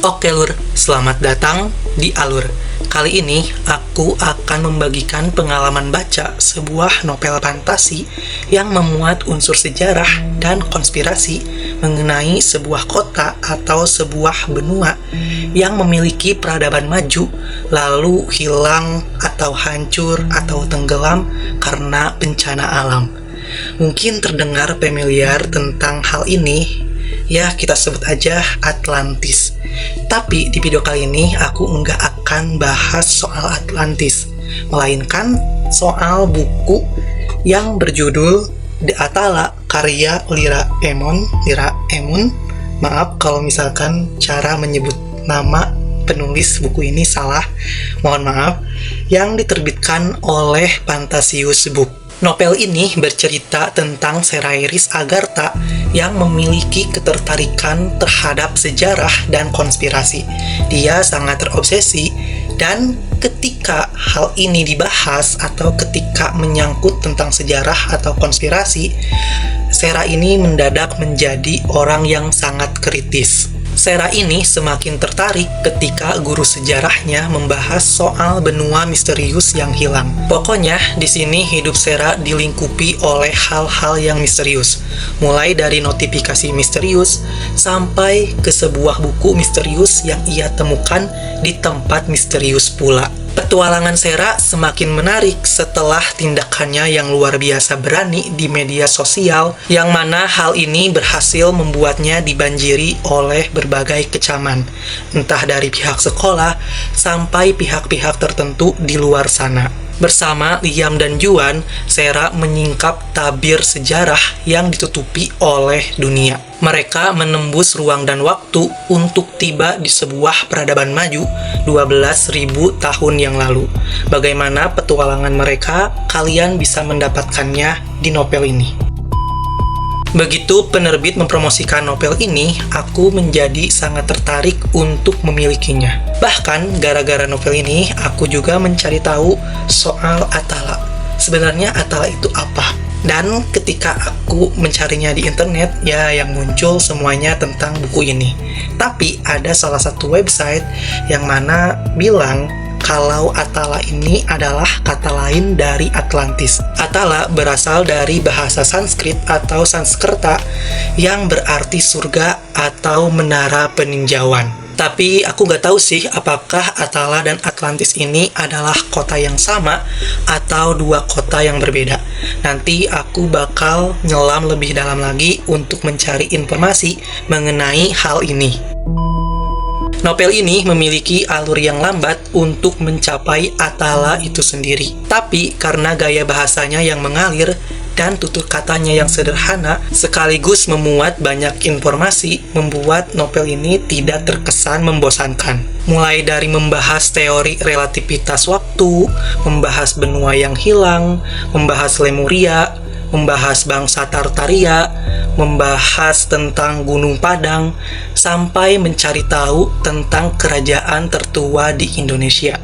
Oke Lur, selamat datang di Alur. Kali ini aku akan membagikan pengalaman baca sebuah novel fantasi yang memuat unsur sejarah dan konspirasi mengenai sebuah kota atau sebuah benua yang memiliki peradaban maju lalu hilang atau hancur atau tenggelam karena bencana alam. Mungkin terdengar familiar tentang hal ini, ya kita sebut aja Atlantis. Tapi di video kali ini aku nggak akan bahas soal Atlantis, melainkan soal buku yang berjudul The Atala karya Lira Emon. Maaf kalau misalkan cara menyebut nama penulis buku ini salah, mohon maaf. Yang diterbitkan oleh Fantasius Book. Novel ini bercerita tentang Serairis Agartha yang memiliki ketertarikan terhadap sejarah dan konspirasi. Dia sangat terobsesi, dan ketika hal ini dibahas atau ketika menyangkut tentang sejarah atau konspirasi, Sera ini mendadak menjadi orang yang sangat kritis. Sera ini semakin tertarik ketika guru sejarahnya membahas soal benua misterius yang hilang. Pokoknya, di sini hidup Sera dilingkupi oleh hal-hal yang misterius. Mulai dari notifikasi misterius, sampai ke sebuah buku misterius yang ia temukan di tempat misterius pula. Petualangan Sera semakin menarik setelah tindakannya yang luar biasa berani di media sosial, yang mana hal ini berhasil membuatnya dibanjiri oleh berbagai kecaman, entah dari pihak sekolah sampai pihak-pihak tertentu di luar sana. Bersama Liam dan Juan, Sera menyingkap tabir sejarah yang ditutupi oleh dunia. Mereka menembus ruang dan waktu untuk tiba di sebuah peradaban maju 12.000 tahun yang lalu. Bagaimana petualangan mereka? Kalian bisa mendapatkannya di novel ini. Begitu penerbit mempromosikan novel ini, aku menjadi sangat tertarik untuk memilikinya. Bahkan, gara-gara novel ini, aku juga mencari tahu soal Atala. Sebenarnya Atala itu apa? Dan ketika aku mencarinya di internet, ya yang muncul semuanya tentang buku ini. Tapi ada salah satu website yang mana bilang kalau Atala ini adalah kata lain dari Atlantis. Atala berasal dari bahasa Sanskrit atau Sanskerta yang berarti surga atau menara peninjauan. Tapi aku nggak tahu sih apakah Atala dan Atlantis ini adalah kota yang sama atau dua kota yang berbeda. Nanti aku bakal nyelam lebih dalam lagi untuk mencari informasi mengenai hal ini. Novel ini memiliki alur yang lambat untuk mencapai Atala itu sendiri. Tapi karena gaya bahasanya yang mengalir dan tutur katanya yang sederhana, sekaligus memuat banyak informasi, membuat novel ini tidak terkesan membosankan. Mulai dari membahas teori relativitas waktu, membahas benua yang hilang, membahas Lemuria, membahas bangsa Tartaria, membahas tentang Gunung Padang, sampai mencari tahu tentang kerajaan tertua di Indonesia.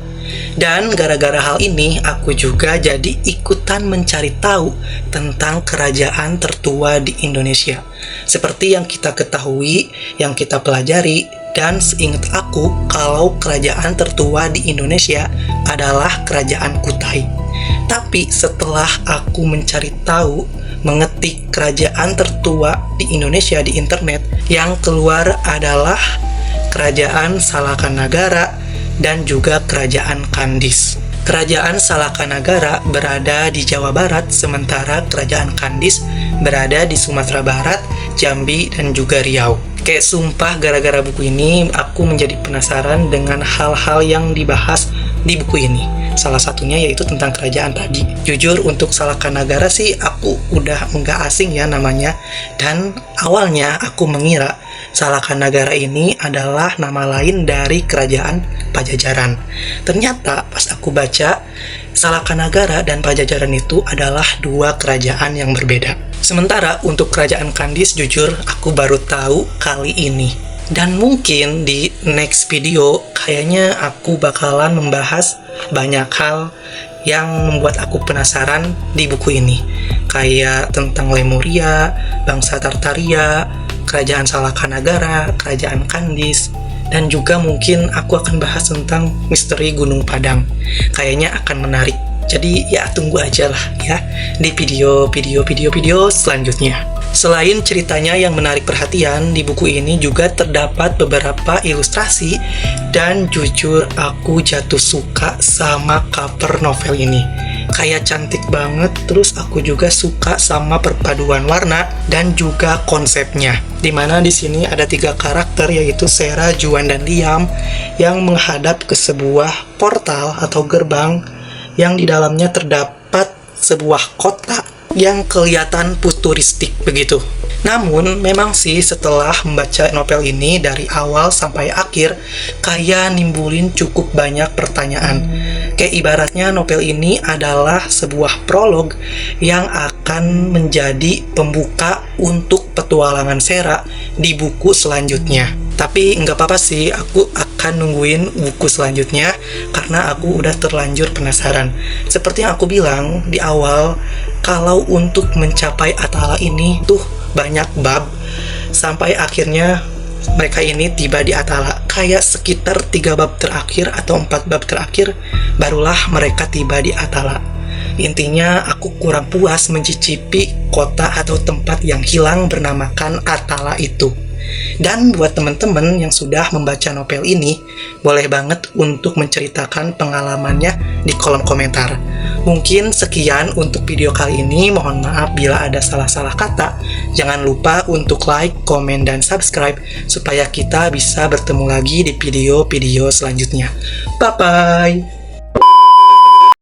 Dan gara-gara hal ini, aku juga jadi ikutan mencari tahu tentang kerajaan tertua di Indonesia. Seperti yang kita ketahui, yang kita pelajari, dan seingat aku kalau kerajaan tertua di Indonesia adalah kerajaan Kutai. Tapi setelah aku mencari tahu, mengetik kerajaan tertua di Indonesia di internet, yang keluar adalah kerajaan Salakanagara dan juga kerajaan Kandis. Kerajaan Salakanagara berada di Jawa Barat, sementara kerajaan Kandis berada di Sumatera Barat, Jambi, dan juga Riau. Kayak sumpah gara-gara buku ini aku menjadi penasaran dengan hal-hal yang dibahas di buku ini. Salah satunya yaitu tentang kerajaan tadi. Jujur untuk Salakanagara sih aku udah nggak asing ya namanya. Dan awalnya aku mengira Salakanagara ini adalah nama lain dari kerajaan Pajajaran. Ternyata pas aku baca, Salakanagara dan Pajajaran itu adalah dua kerajaan yang berbeda. Sementara untuk kerajaan Kandis, jujur aku baru tahu kali ini. Dan mungkin di next video kayaknya aku bakalan membahas banyak hal yang membuat aku penasaran di buku ini. Kayak tentang Lemuria, bangsa Tartaria, kerajaan Salakanagara, kerajaan Kandis, Dan juga mungkin aku akan bahas tentang misteri Gunung Padang. Kayaknya akan menarik. Jadi ya tunggu aja lah ya di video selanjutnya. Selain ceritanya yang menarik perhatian, di buku ini juga terdapat beberapa ilustrasi dan jujur aku jatuh suka sama cover novel ini. Kayak cantik banget, terus aku juga suka sama perpaduan warna dan juga konsepnya. Dimana di sini ada 3 karakter yaitu Sera, Juan, dan Liam yang menghadap ke sebuah portal atau gerbang yang di dalamnya terdapat sebuah kota yang kelihatan futuristik begitu. Namun, memang sih setelah membaca novel ini dari awal sampai akhir, kayak nimbulin cukup banyak pertanyaan. Kayak ibaratnya novel ini adalah sebuah prolog yang akan menjadi pembuka untuk petualangan Sera di buku selanjutnya. Tapi nggak apa-apa sih, aku akan nungguin buku selanjutnya karena aku udah terlanjur penasaran. Seperti yang aku bilang di awal, kalau untuk mencapai Atala ini tuh banyak bab sampai akhirnya mereka ini tiba di Atala. Kayak sekitar 3 bab terakhir atau 4 bab terakhir barulah mereka tiba di Atala. Intinya aku kurang puas mencicipi kota atau tempat yang hilang bernamakan Atala itu. Dan buat teman-teman yang sudah membaca novel ini, boleh banget untuk menceritakan pengalamannya di kolom komentar. Mungkin sekian untuk video kali ini. Mohon maaf bila ada salah-salah kata. Jangan lupa untuk like, komen, dan subscribe supaya kita bisa bertemu lagi di video-video selanjutnya. Bye-bye!